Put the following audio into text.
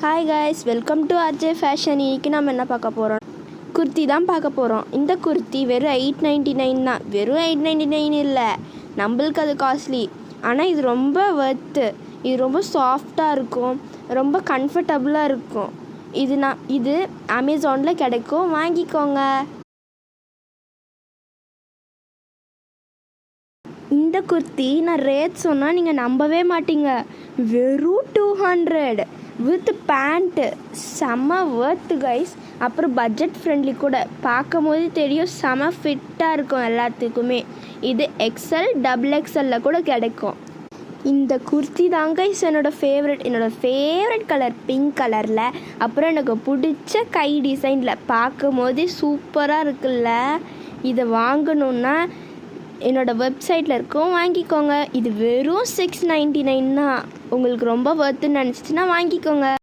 Hi guys, welcome to RJ fashion. இன்றைக்கி நம்ம என்ன பார்க்க போகிறோம்? குர்த்தி தான் பார்க்க போகிறோம். இந்த குர்த்தி வெறும் 899 தான். வெறும் 899 இல்லை, நம்மளுக்கு அது காஸ்ட்லி. ஆனால் இது ரொம்ப ஒர்த்து. இது ரொம்ப சாஃப்டாக இருக்கும், ரொம்ப கம்ஃபர்டபுளாக இருக்கும். இது அமேசானில் கிடைக்கும், வாங்கிக்கோங்க. இந்த குர்த்தி நான் ரேட் சொன்னால் நீங்கள் நம்பவே மாட்டீங்க. வெறும் 200 வித் பேண்ட்டு. செம்ம ஒர்த்து கைஸ். அப்புறம் பட்ஜெட் ஃப்ரெண்ட்லி கூட. பார்க்கும் போது தெரியும், செம்ம ஃபிட்டாக இருக்கும் எல்லாத்துக்குமே. இது எக்ஸ்எல் XXL கூட கிடைக்கும். இந்த குர்த்தி தான் கைஸ் என்னோடய ஃபேவரட் கலர் பிங்க் கலரில். அப்புறம் எனக்கு பிடிச்ச கை டிசைனில். பார்க்கும் போதே சூப்பராக இருக்குல்ல. இதை வாங்கணுன்னா என்னோடய வெப்சைட்டில் இருக்கும், வாங்கிக்கோங்க. இது வெறும் 699 தான். உங்களுக்கு ரொம்ப ஒர்த்துன்னு நினச்சிச்சின்னா வாங்கிக்கோங்க.